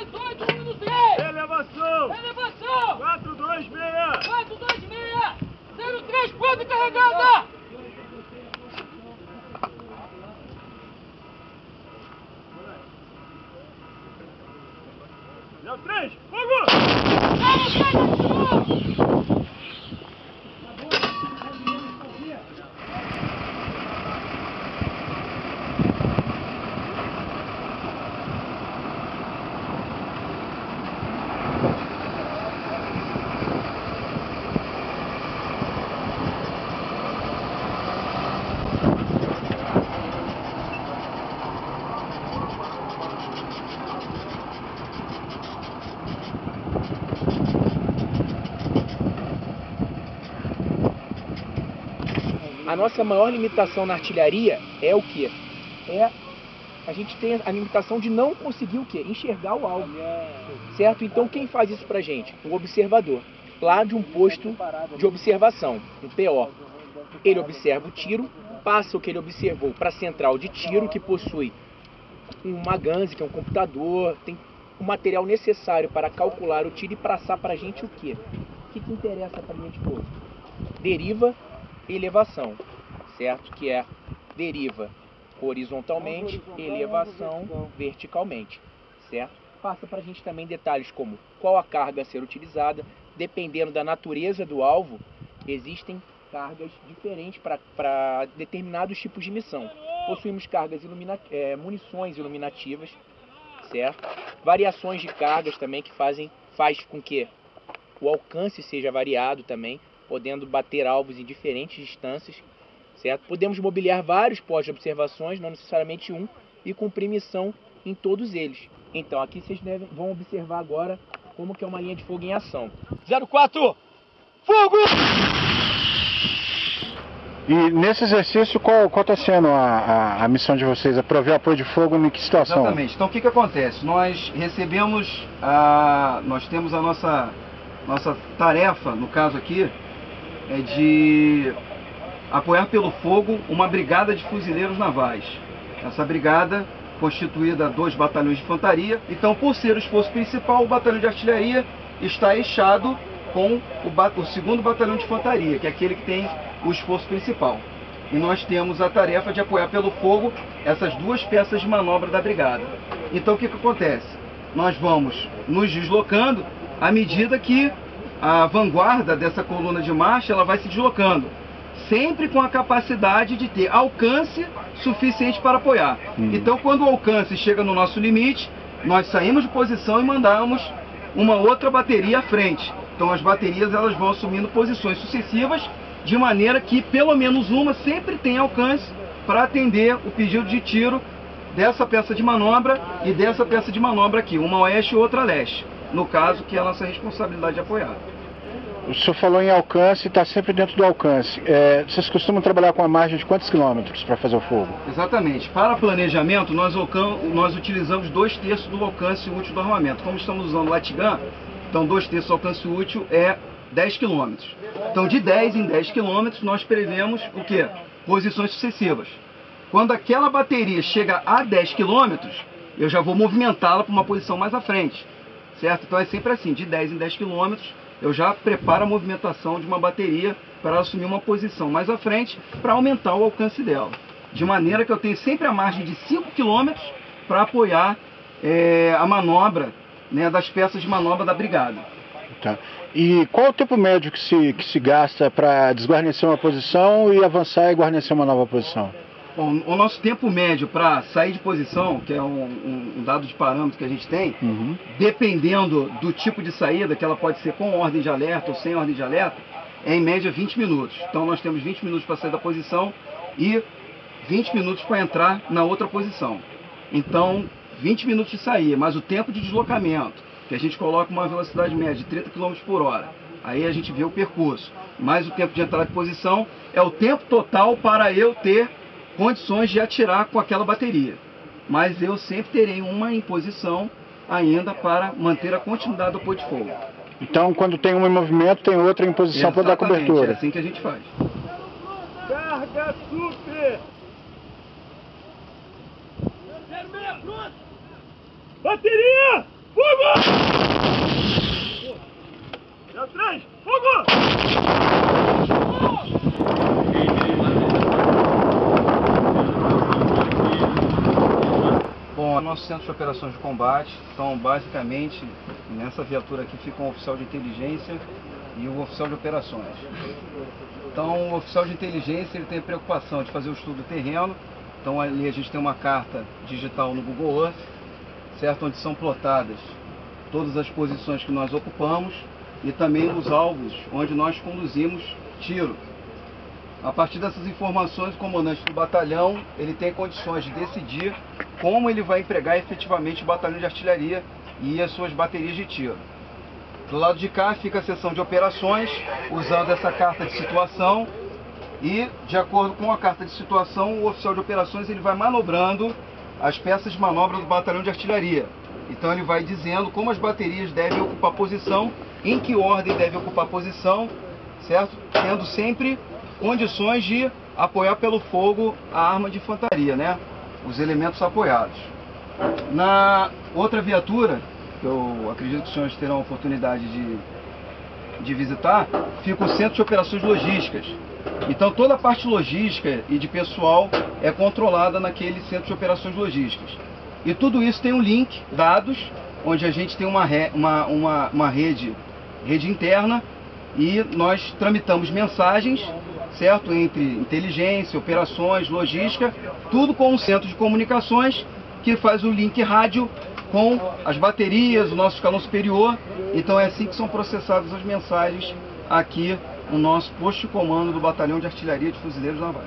28, número 3. Elevação. Elevação. 426. 426. 03, pronto, carregada. Léo 3, fogo! Vamos, vamos. A nossa maior limitação na artilharia é o quê? A gente tem a limitação de não conseguir o quê? Enxergar o alvo, certo? Então quem faz isso pra gente? O observador, lá de um posto de observação, um PO. Ele observa o tiro, passa o que ele observou para a central de tiro, que possui uma GANS, que é um computador, tem o material necessário para calcular o tiro e passar pra gente o quê? O que interessa pra linha de fogo? Deriva e elevação, certo? Que é deriva horizontalmente, elevação verticalmente, certo? Passa para a gente também detalhes como qual a carga a ser utilizada, dependendo da natureza do alvo, existem cargas diferentes para determinados tipos de missão. Possuímos cargas munições iluminativas, certo? Variações de cargas também que faz com que o alcance seja variado também, podendo bater alvos em diferentes distâncias, certo? Podemos mobiliar vários postos de observações, não necessariamente um, e cumprir missão em todos eles. Então, aqui vocês vão observar agora como que é uma linha de fogo em ação. 04, fogo! E nesse exercício, qual está sendo a missão de vocês? É prover apoio de fogo em que situação? Exatamente. Então, o que acontece? Nós recebemos, nós temos a nossa tarefa, no caso aqui, é de apoiar pelo fogo uma brigada de fuzileiros navais. Essa brigada, constituída de 2 batalhões de infantaria. Então, por ser o esforço principal, o batalhão de artilharia está eixado com o 2º batalhão de infantaria, que é aquele que tem o esforço principal. E nós temos a tarefa de apoiar pelo fogo essas 2 peças de manobra da brigada. Então, o que acontece? Nós vamos nos deslocando à medida que a vanguarda dessa coluna de marcha ela vai se deslocando, sempre com a capacidade de ter alcance suficiente para apoiar. Então, quando o alcance chega no nosso limite, nós saímos de posição e mandamos uma outra bateria à frente. Então, as baterias elas vão assumindo posições sucessivas, de maneira que pelo menos uma sempre tem alcance para atender o pedido de tiro dessa peça de manobra e dessa peça de manobra aqui, uma a oeste e outra a leste. No caso, que é a nossa responsabilidade de apoiar. O senhor falou em alcance, está sempre dentro do alcance. Vocês costumam trabalhar com a margem de quantos quilômetros para fazer o fogo? Exatamente. Para planejamento, nós utilizamos 2/3 do alcance útil do armamento. Como estamos usando Latgun, então 2/3 do alcance útil é 10 km. Então, de 10 em 10 km, nós prevemos o quê? Posições sucessivas. Quando aquela bateria chega a 10 km, eu já vou movimentá-la para uma posição mais à frente. Certo? Então é sempre assim, de 10 em 10 km, eu já preparo a movimentação de uma bateria para assumir uma posição mais à frente para aumentar o alcance dela. De maneira que eu tenho sempre a margem de 5 km para apoiar a manobra, né, das peças de manobra da brigada. Tá. E qual o tempo médio que se gasta para desguarnecer uma posição e avançar e guarnecer uma nova posição? Bom, o nosso tempo médio para sair de posição, que é um dado de parâmetro que a gente tem, dependendo do tipo de saída, que ela pode ser com ordem de alerta ou sem ordem de alerta, é em média 20 minutos. Então nós temos 20 minutos para sair da posição e 20 minutos para entrar na outra posição. Então, 20 minutos de sair, mas o tempo de deslocamento, que a gente coloca uma velocidade média de 30 km por hora. Aí a gente vê o percurso. Mais o tempo de entrada de posição é o tempo total para eu ter condições de atirar com aquela bateria. Mas eu sempre terei uma em posição ainda para manter a continuidade do apoio de fogo. Então, quando tem uma em movimento, tem outra em posição para dar cobertura. É assim que a gente faz. Carga super! Bateria! Fogo! 03, fogo! Bom, o nosso centro de operações de combate, então basicamente nessa viatura aqui fica um oficial de inteligência e um oficial de operações. Então o oficial de inteligência ele tem a preocupação de fazer o estudo do terreno, então ali a gente tem uma carta digital no Google Earth, certo? Onde são plotadas todas as posições que nós ocupamos e também os alvos onde nós conduzimos tiro. A partir dessas informações, o comandante do batalhão ele tem condições de decidir como ele vai empregar efetivamente o batalhão de artilharia e as suas baterias de tiro. Do lado de cá fica a seção de operações, usando essa carta de situação e, de acordo com a carta de situação, o oficial de operações ele vai manobrando as peças de manobra do batalhão de artilharia. Então ele vai dizendo como as baterias devem ocupar posição, em que ordem deve ocupar posição, certo? Tendo sempre condições de apoiar pelo fogo a arma de infantaria, né? Os elementos apoiados. Na outra viatura, que eu acredito que os senhores terão a oportunidade de visitar, fica o Centro de Operações Logísticas. Então toda a parte logística e de pessoal é controlada naquele Centro de Operações Logísticas. E tudo isso tem um link, dados, onde a gente tem uma rede interna e nós tramitamos mensagens, certo? Entre inteligência, operações, logística, tudo com um centro de comunicações que faz o link rádio com as baterias, o nosso escalão superior. Então é assim que são processadas as mensagens aqui no nosso posto de comando do Batalhão de Artilharia de Fuzileiros Navais.